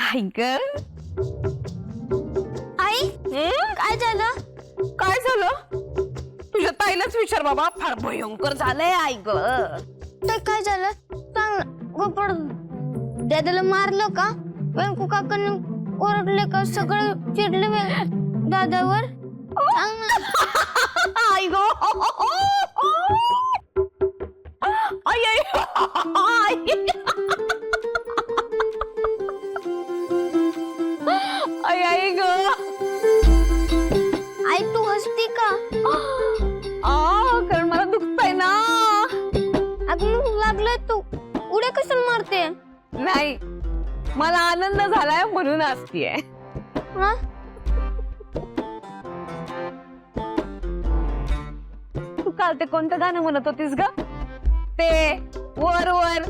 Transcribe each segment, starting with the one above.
आई ग आई काय झालं? काय झालं? तुझ्या ताईलाच विचार बाबा, फार भयंकर झालंय आई ग. ते काय झालं सांग. गोपड दादाला मारलं का? वेंकू काकांनी ओरडले का? सगळं चिडले दादावर? सांग ना. आई ग आई आई आई आई ग. आई तू हसती का? कारण मला दुखतंय ना. अगं लागलंय तू उड्या कशाला मारते? नाही, मला आनंद झालाय म्हणून असतीये. हा? तू काल ते कोणतं गाणं म्हणत होतीस ग? ते वर वर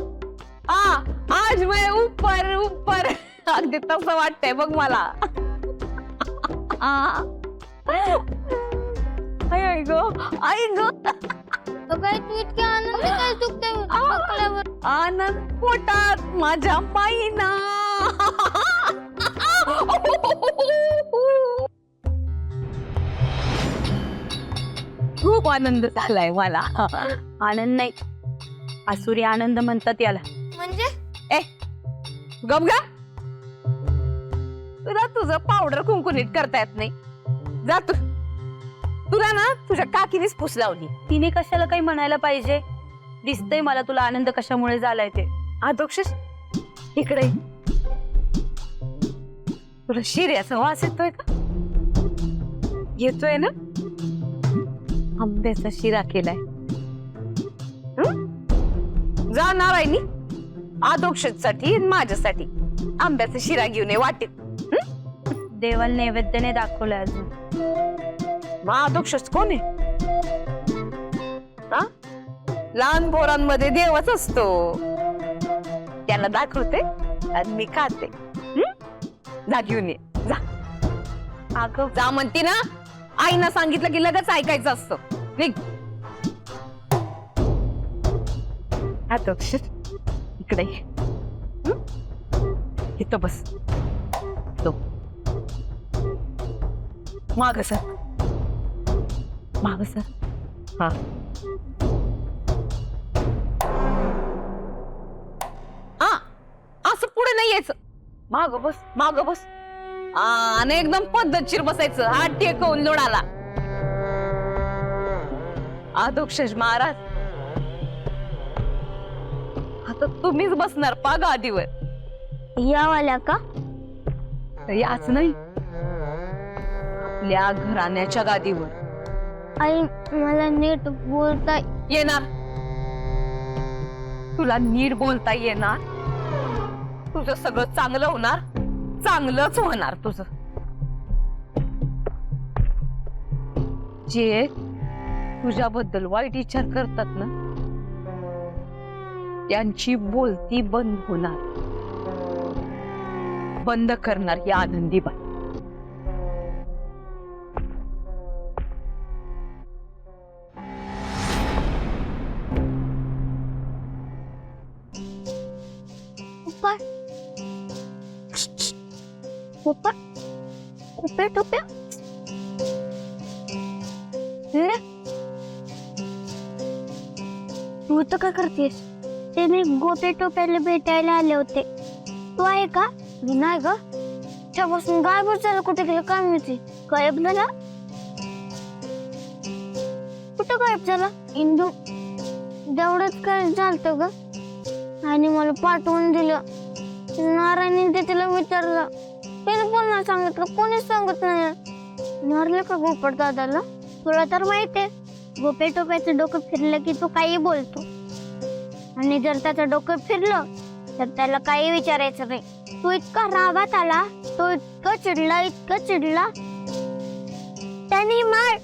आज मैं ऊपर ऊपर. अगदी तसं वाटतंय बघ मला. आई आई ग आई ग. काय तू इतकी आनंद काय दुखते बघल्यावर? आनंद पोटात माझ्या पायीना. खूप आनंद झालाय मला. आनंद नाही, आसुरी आनंद म्हणतात याला. म्हणजे ए गप गा. तुला तुझं पावडर कुंकुनीत करता येत नाही. जा तू. तुला ना तुझ्या काकीनेच फुस लावली. तिने कशाला काही म्हणायला पाहिजे? दिसतंय मला तुला आनंद कशामुळे झालाय ते. आदोक्षस इकडे ये. तुला शिर्याचा वास येतोय का? येतोय ना? आंब्याचा शिरा केलाय. जा नारायणी, आदोक्षसाठी माझ्यासाठी आंब्याचा शिरा घेऊन ये वाटेत. देवाला नैवेद्याने दाखवलंय अजून. मग आदोक्षच कोण आहे? लहान पोरांमध्ये देवच असतो. त्याला दाखवते आणि मी खाते. जा घेऊन ये जा. अगं जा म्हणते ना. आईना सांगितलं की लगेच ऐकायचं असतं. निघ. आदोक्ष इकडे ये. इथं बस. तो माग सर, माग सर. हा असं पुढे नाही यायचं. माग बस माग बस. आणि एकदम पद्धतशीर बसायचं. हात टेकवून लोडाला. आदोक्षज महाराज, आता तुम्हीच बसणार पा गादीवर. यावाल्या का? याच नाही, आपल्या घराण्याच्या गादीवर. आई मला नीट बोलता येणार? तुला नीट बोलता येणार? तुझं सगळं चांगलं होणार. चांगलंच होणार तुझं. जे तुझ्याबद्दल वाईट विचार करतात ना, त्यांची बोलती बंद होणार. बंद करणार ही आनंदीबाई. पप्पा टोप्या टोप्या तू तर काय करतेस? ते मी गोपे टोप्याला भेटायला आले होते. तू आहे का? मी नाही ग. त्यापासून गायब झाला. कुठे गेलं काय माहिती? गायब झाला? कुठं गायब झाला? इंदू तेवढंच काय झालं ग. आणि मला पाठवून दिलं. नारायणीने तिला विचारलं. तिने पण नाही सांगितलं. कोणीच सांगत नाही. मारलं का गोपट दादाला? तुला तर माहितीये गोपे टोप्याचं डोकं फिरलं की तो काही बोलतो. आणि जर त्याचं डोकं फिरलं तर त्याला काही विचारायचं नाही. तो इतका रागात आला. तो इतका चिडला त्याने मार.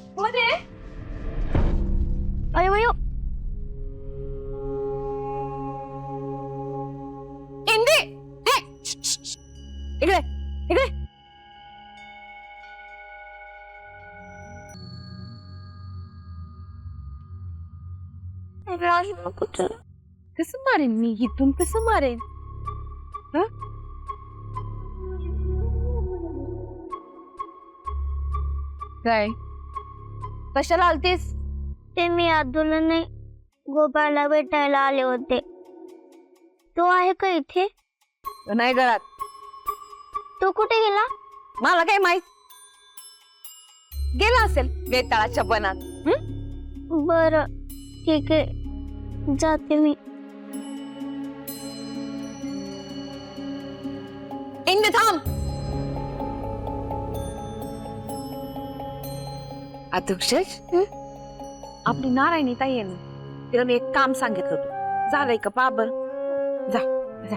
अयो अयो इंदी, इकडे इकडे. कसं मारेन मी? इथून कसं मारेन? काय कशाला आलतीस? ते मी आदूला गोपाळला भेटायला आले होते. तो आहे का इथे? नाही घरात. तो कुठे गेला? मला काय माहित. गेला असेल वेताळाच्या बनात. बर ठीक आहे, जाते मी. इंदू थांब. अध्यक्षच आपली नारायणी ताई आहे ना, तिला मी एक काम सांगितलं होतं. झालंय का पाबर? जा जा.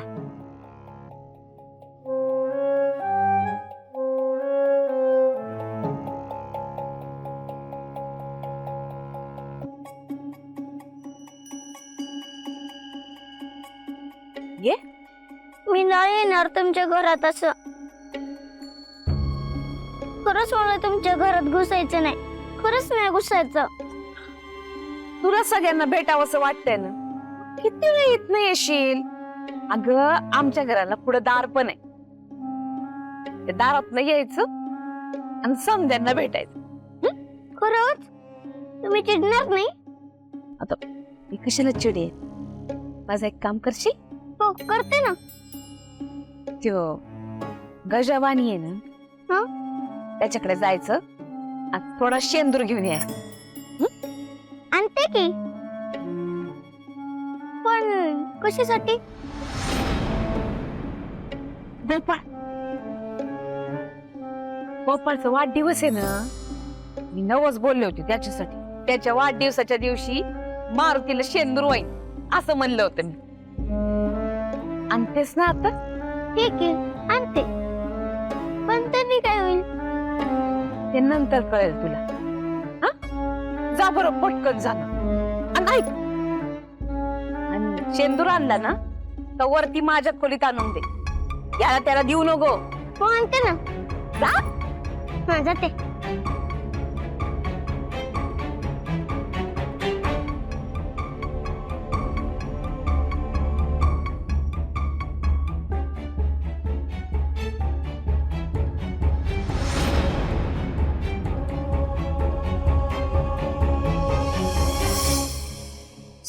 ये. मी नाही येणार तुमच्या घरात. असं खरंच मला तुमच्या घरात घुसायचं नाही. खरंच नाही घुसायचं. तुला सगळ्यांना भेटावंसं वाटतंय ना, किती वेळ येत नाही येशील? अगं आमच्या घराला पुढे दार पण आहे. त्या दारात नाही यायचं आणि समद्यांना भेटायचं. खरंच तुम्ही चिडणार नाही? आता मी कशाला चिडे? माझं एक काम करशील? हो करते ना. त्यो गजवानी आहे ना, हं? त्याच्याकडे जायचं आणि थोडा शेंदूर घेऊन यायचं. आणते की, पण कशासाठी? गोपाळ, गोपाळचा वाढदिवस आहे ना, मी नवस बोलले होते त्याच्यासाठी. त्याच्या वाढदिवसाच्या दिवशी मारुतीला शेंदूर वाईन असं म्हणलं होतं मी. आणतेस ना आता? ठीक आहे आणते, पण त्यांनी काय होईल ते नंतर कळेल तुला. हा जा बरं, पटकन जा ना. आणि ऐक, आणि शेंदूर आणला ना तर वरती माझ्या खोलीत आणून दे. याला त्याला देऊ नको. हो आणते ना. जा. हा जाते.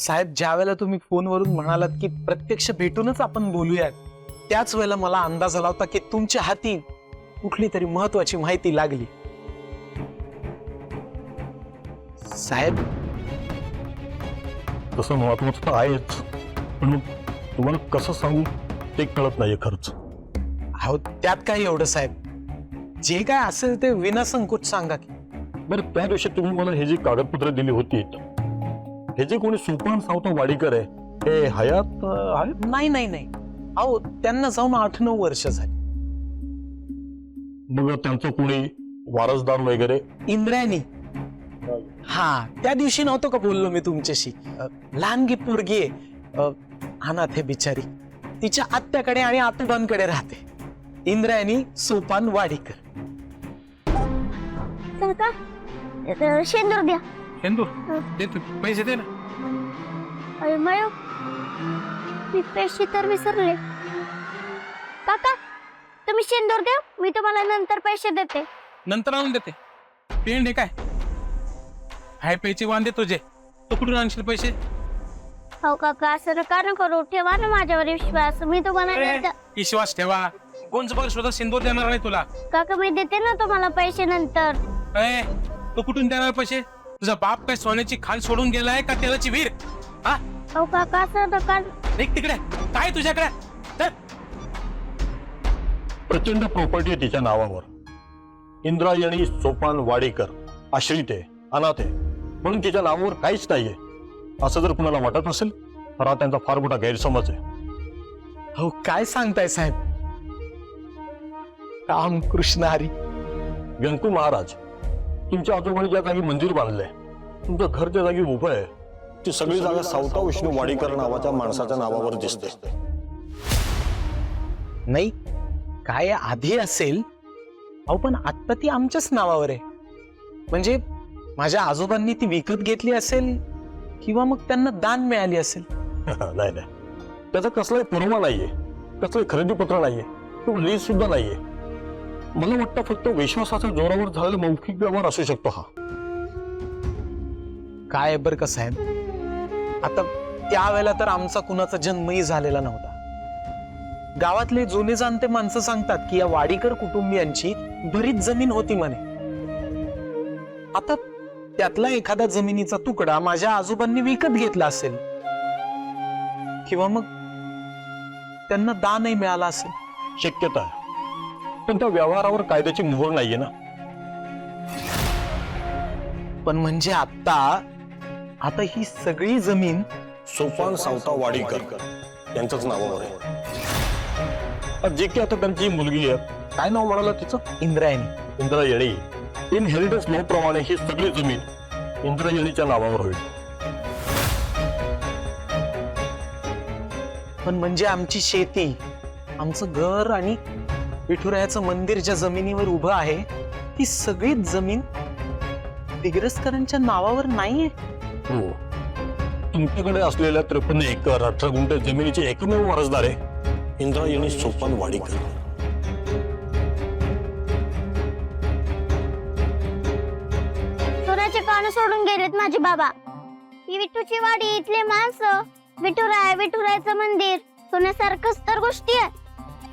साहेब, ज्या वेळेला तुम्ही फोनवरून म्हणालात की प्रत्यक्ष भेटूनच आपण बोलूयात, त्याच वेळेला मला अंदाज आला होता की तुमच्या हाती कुठली तरी महत्वाची माहिती लागली. साहेब, तसं महत्वाचं आहेच, पण तुम्हाला कसं सांगू ते कळत नाहीये खर्च. अहो त्यात काय एवढं साहेब, जे काय असेल ते विनासंकोच सांगा की. बरं, त्या दिवशी तुम्ही मला हे जी कागदपत्र दिली होती, हे जे कोणी सोपान सावता वाडीकर आहे, हे हयात आहे? नाही नाही नाही, अहो त्यांना जाऊन 8-9 वर्ष झाली. मग त्यांचं कोणी वारसदार वगैरे? इंद्रायणी. हा, त्या दिवशी नव्हतं का बोललो मी तुमच्याशी? लहानगी पोरगी आहे, अनाथ आहे बिचारी. तिच्या आत्याकडे आणि आतोबांकडे राहते. इंद्रायणी सोपान वाडीकर. काका शेंदूर द्या. शेंदूर देतो, पैसे दे ना. अरे मयो, मी पैसे तर विसरले. काका तुम्ही शेंदूर द्या, मी तुम्हाला नंतर पैसे देते. नंतर आणून देते. पेंड आहे काय? हाय पैसे वांदे तुझे, तू कुठून आणशील पैसे? हो काका, असं नका न करू. ठेवा ना माझ्यावर विश्वास. मी तुम्हाला नंतर. विश्वास ठेवा. कोणचं बघ स्वतः सिंदूर देणार नाही तुला. काका मी देते ना तुम्हाला पैसे नंतर. ए, तू कुठून देणार पैसे? तुझा बाप काय सोन्याची खान सोडून गेलाय का तेलाची विहीर? हा, हो काका असं नका. निघ तिकडे. काय तुझ्याकडे? चल. प्रचंड प्रॉपर्टी आहे तिच्या नावावर. इंद्रायणी सोपान वाडीकर आश्रित आहे, अनाथ आहे, म्हणून तिच्या नावावर काहीच नाहीये असं जर कुणाला वाटत असेल तर हा त्यांचा फार मोठा गैरसमज आहे. हो काय सांगताय साहेब? राम कृष्ण हरी. व्यंकू महाराज, तुमच्या आजोबांनी ज्या जागी मंदिर बांधलंय, तुमचं घर ज्या जागी उभं आहे, ती सगळी जागा सावता विष्णू वाडीकर नावाच्या माणसाच्या नावावर दिसते. नाही, काय आधी असेल, अहो पण आता ती आमच्याच नावावर आहे. म्हणजे माझ्या आजोबांनी ती विकत घेतली असेल किंवा मग त्यांना दान मिळाली असेल. नाही नाही, त्याचा कसलाही पुरावा नाहीये, कसलं खरेदी पत्र नाहीये, तो लीज सुद्धा नाहीये. मला वाटतं फक्त विश्वासाच्या जोरावर झालेला मौखिक व्यवहार असू शकतो हा. काय बरं का साहेब, आता त्यावेळेला तर आमचा कुणाचा जन्मही झालेला नव्हता. गावातले जुने जाणते माणसं सांगतात की या वाडीकर कुटुंबियांची बरीच जमीन होती म्हणे. आता त्यातला एखादा जमिनीचा तुकडा माझ्या आजोबांनी विकत घेतला असेल, किंवा मग त्यांना दानही मिळाला असेल. शक्यता आहे, पण त्या व्यवहारावर कायद्याची मोहर नाहीये ना. पण म्हणजे आता ही सगळी जमीन सोपान सावता वाडीकर यांच्याच नावावर आहे. जे की आता त्यांची मुलगी आहे, काय नाव म्हणाला तिचं? इंद्रायणी. इंदिरा येणे. इनहेरिटन्स लॉ प्रमाणे ही सगळी जमीन इंदिरा येणीच्या नावावर होईल. पण म्हणजे आमची शेती, आमचं घर आणि विठुरायाचं मंदिर ज्या जमिनीवर उभं आहे, ती सगळीच जमीन दिग्रसकरांच्या नावावर नाहीये. हो, तुमच्याकडे असलेल्या 53 एकर 18 गुंठे जमिनीचे एकमेव वारसदार आहे इंदिरा येणी सोपान वाडीकर. सोन्याचे कान सोडून गेलेत माझे बाबा. ही विठूची वाडी, इथले माणसं, विठुरायाचं मंदिर, सोन्यासारखंच तर गोष्टी आहेत.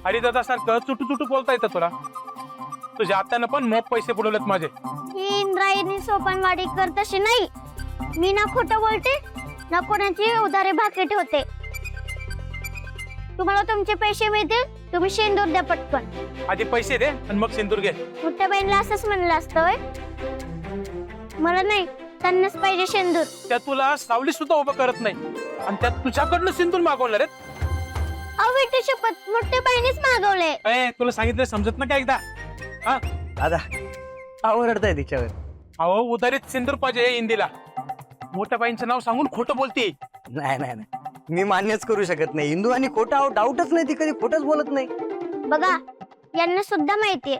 हरिदासासारखं चुटू चुटू बोलता येतं तुला? तुझ्या आत्यानं पण मोप पैसे बुडवलेत माझे. ही इंद्रायणी सोपान वाडीकर तशी नाही. मी ना खोटं बोलते ना कोणाची उधारे भाकरी ठेवते. तुम्हाला तुमचे पैसे मिळतील, तुम्ही शेंदूर द्या पटकन. आधी पैसे दे आणि मग सिंदूर घे. मोठ्या बहिणीला असंच म्हणलं असतं होय? मला नाही, त्यांनाच पाहिजे शेंदूर. त्या तुला सावली सुद्धा उभं करत नाही आणि त्यात तुझ्याकडनं सिंदूर मागवणार आहेत. अहो विठू शपथ, मोठ्या बहिणीच मागवले. तुला सांगितलं समजत ना का एकदा? हा, दादा आवडताय तिच्यावर. अहो उधारीत सिंदूर पाहिजे इंदीला. मोठ्या बाईंचं नाव सांगून खोटं बोलते. नाही नाही नाही, मी मान्यच करू शकत नाही. हिंदू आणि खोटा डाऊटच नाही, ती कधी खोटच बोलत नाही. बघा, यांना सुद्धा माहितीये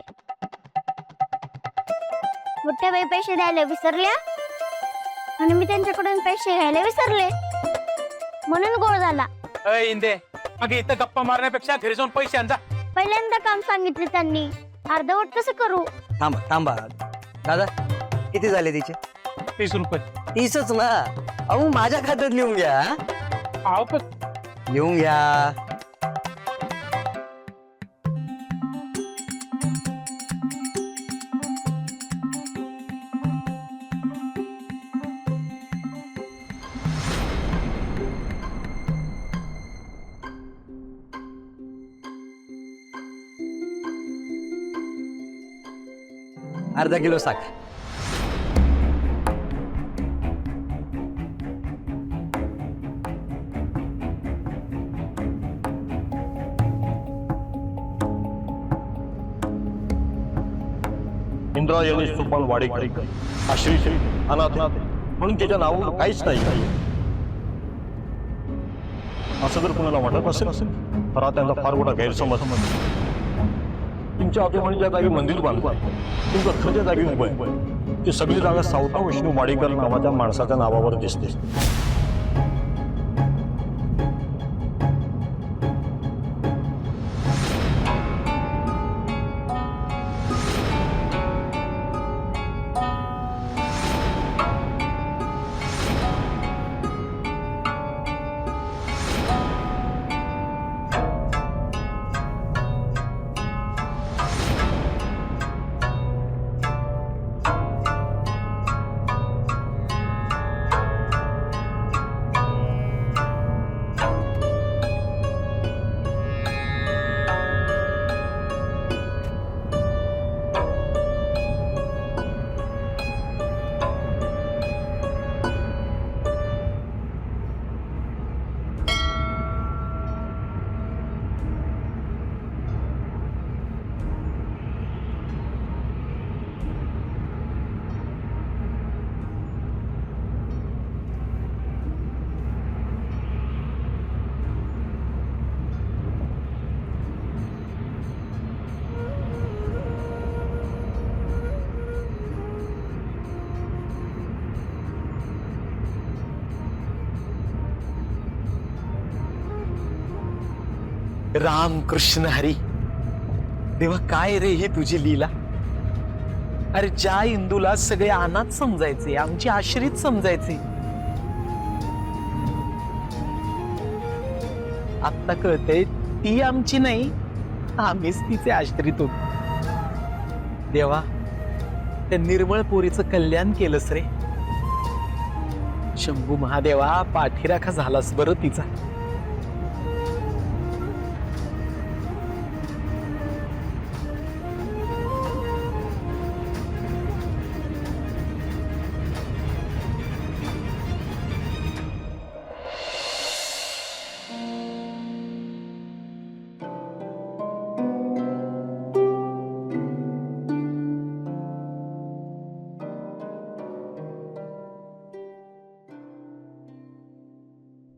मोठ्या बाई पैसे द्यायला विसरल्या आणि मी त्यांच्याकडून पैसे घ्यायला विसरले, म्हणून गोळ झाला. इंदे, अगं इथं गप्पा मारण्यापेक्षा घरी जाऊन पैसे आण जा. पहिल्यांदा काम सांगितले त्यांनी, अर्धवट कसं करू? थांबा थांबा दादा, किती झाले तिचे? 30 रुपये. 30च ना? अहो माझ्या खात्यात लिहून घ्या. अहो पण लिहून घ्या. अर्धा किलो साखर. इंदिरा येणी सोपान वाडीकर आश्रित अनाथ म्हणून त्याच्या नावावर काहीच नाही. असं जर कुणाला वाटत असेल तर हा त्यांचा फार मोठा गैरसमज. तुमच्या आजोबांनी ज्या जागी मंदिर बांधलं, तुमचं घर ज्या जागी उभं आहे, ती सगळी जागा सावता विष्णू वाडीकर नावाच्या माणसाच्या नावावर दिसते. राम कृष्ण हरी. देवा काय रे ही तुझी लीला. अरे ज्या इंदूला सगळे अनाथ समजायचे, आमची आश्रित समजायचे, आता कळतंय ती आमची नाही, आम्हीच तिचे आश्रित होतो. देवा, त्या निर्मळ पोरीचं कल्याण केलंस रे. शंभू महादेवा, पाठीराखा झालास बरं तिचा.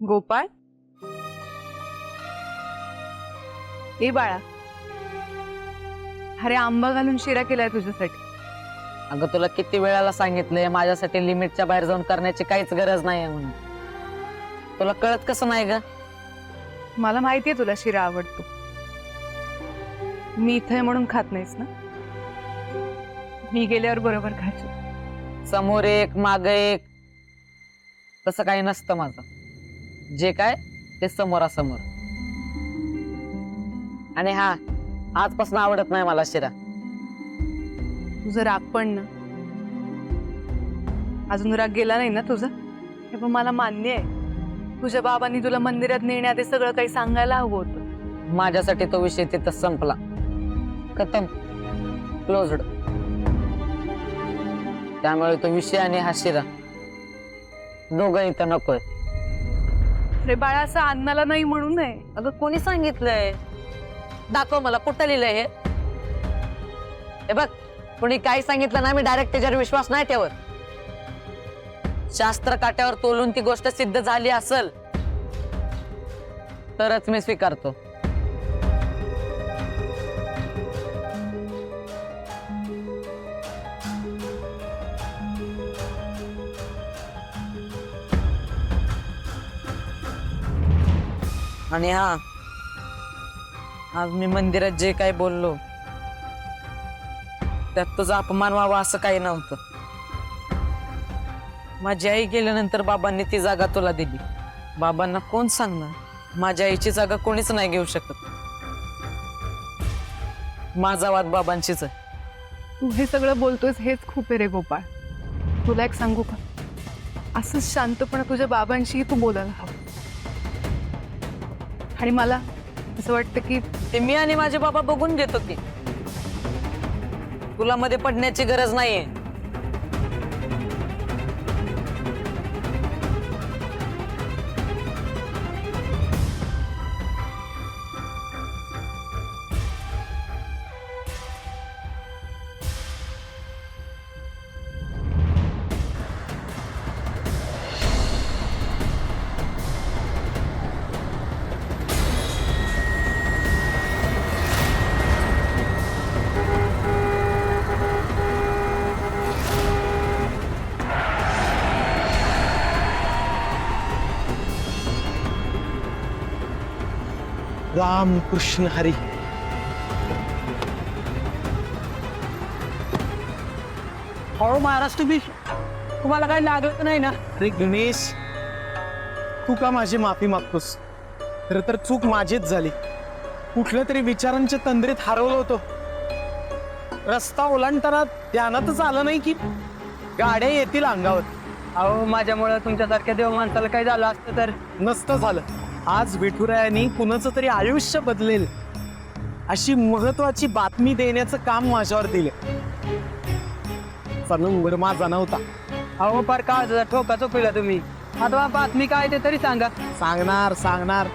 गोपाळ, ए बाळा, अरे आंबा घालून शिरा केलाय तुझ्यासाठी. अगं तुला किती वेळाला सांगितलंय माझ्यासाठी लिमिटच्या बाहेर जाऊन करण्याची काहीच गरज नाही म्हणून. तुला कळत कसं नाही ग? मला माहितीये तुला शिरा आवडतो. मी इथे म्हणून खात नाहीस ना? मी गेल्यावर बरोबर खायचो. समोर एक माग एक तसं काही नसतं माझं. जे काय ते समोरासमोर. आणि हा, आजपासून आवडत नाही मला शिरा. तुझं राग पण ना, अजून राग गेला नाही ना तुझा? हे पण मला मान्य आहे, तुझ्या बाबांनी तुला मंदिरात नेण्यात सगळं काही सांगायला हवं होतं. माझ्यासाठी तो विषय तिथं संपला. खतम, क्लोज्ड. त्यामुळे तो विषय आणि हा शिरा दोघं इथं नकोय. अरे बाळा, असं अन्नाला नाही म्हणू नये. अगं कोणी सांगितलंय? दाखव मला, कुठं लिहिलंय हे? हे बघ, कोणी काही सांगितलं ना, मी डायरेक्ट त्याच्यावर विश्वास नाही ठेवत. शास्त्र काट्यावर तोलून ती गोष्ट सिद्ध झाली असेल तरच मी स्वीकारतो. आणि हा, आज मी मंदिरात जे काही बोललो त्यात तुझा अपमान व्हावा असं काही नव्हतं. माझी आई गेल्यानंतर बाबांनी ती जागा तुला दिली. बाबांना कोण सांगणार? माझ्या आईची जागा कोणीच नाही घेऊ शकत. माझा वाद बाबांशीच आहे. तू हे सगळं बोलतोयस हेच खूप आहे रे गोपाळ. तुला एक सांगू का, असंच शांतपणे तुझ्या बाबांशी तू बोलायला हवं. आणि मला असं वाटतं की ते मी आणि माझे बाबा बघून घेतो की. तुला मध्ये पडण्याची गरज नाहीये. राम कृष्ण हरी. हो महाराज, तुम्हाला काही लागत नाही ना? अरे गणेश, तू का माझी माफी मागतोस? खरं तर चूक माझीच झाली. कुठल्या तरी विचारांच्या तंद्रीत हरवलो होतो. रस्ता ओलांडताना ध्यानातच आलं नाही की गाड्या येतील अंगावर. अहो, माझ्यामुळे तुमच्यासारख्या देव माणसाला काही झालं असतं तर? नसतं झालं. आज विठुरायानी कुणाचं तरी आयुष्य बदलेल अशी महत्वाची बातमी देण्याचं काम माझ्यावर दिले. नंबर माझा नव्हता. अहो, फार का ठोका चोपीला तुम्ही. आता बातमी काय ते तरी सांगा. सांगणार.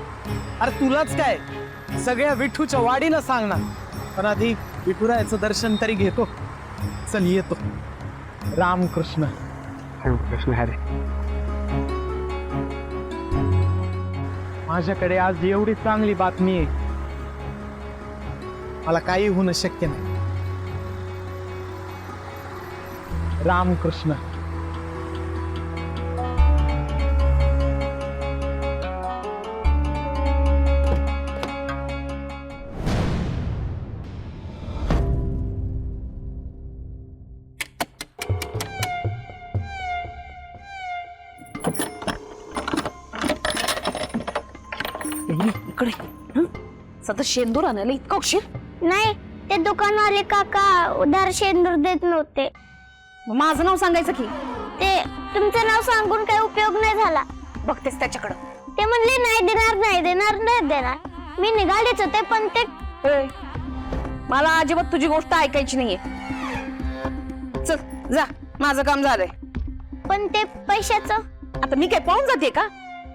अरे तुलाच काय, सगळ्या विठूच्या वाडीला सांगणार. पण आधी विठुरायाचं दर्शन तरी घेतो. चल येतो. रामकृष्ण. रामकृष्ण हरे. माझ्याकडे आज एवढी चांगली बातमी आहे, मला काही होणं शक्य नाही. रामकृष्ण. सतत शेंदूर आणायला इतका उशीर. नाही, ते दुकानवाले काका उधार शेंदूर देत नव्हते. मग माझं नाव सांगायचं की. ते तुमचं नाव सांगून काही उपयोग नाही झाला. बघतेस त्याच्याकडं. ते म्हणले नाही देणार नाही देणार नाही देणार. मी निघालेच होते पण ते होय. मला अजिबात तुझी गोष्ट ऐकायची नाहीये. चल जा, माझं काम झालंय. पण ते पैशाचं. आता मी काय पाहून जाते का?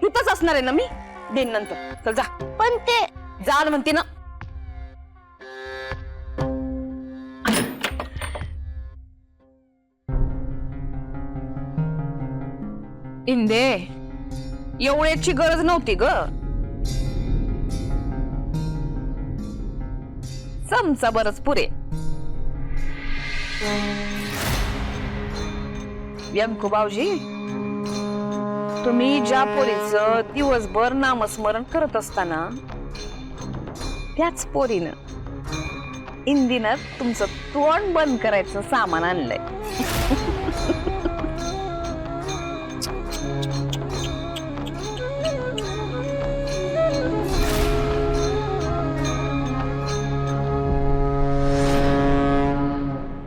तूच असणार आहे ना मी. देईन नंतर. चल जा. पण ते जा म्हणते ना. इंदे, एवढ्याची गरज नव्हती ग. चमचा बरच पुरे. व्यंकू भाऊजी, तुम्ही ज्या पोरीचं दिवसभर नामस्मरण करत असताना त्याच पोरीनं इंदीनं तुमचं तोंड बंद करायचं सामान आणलंय.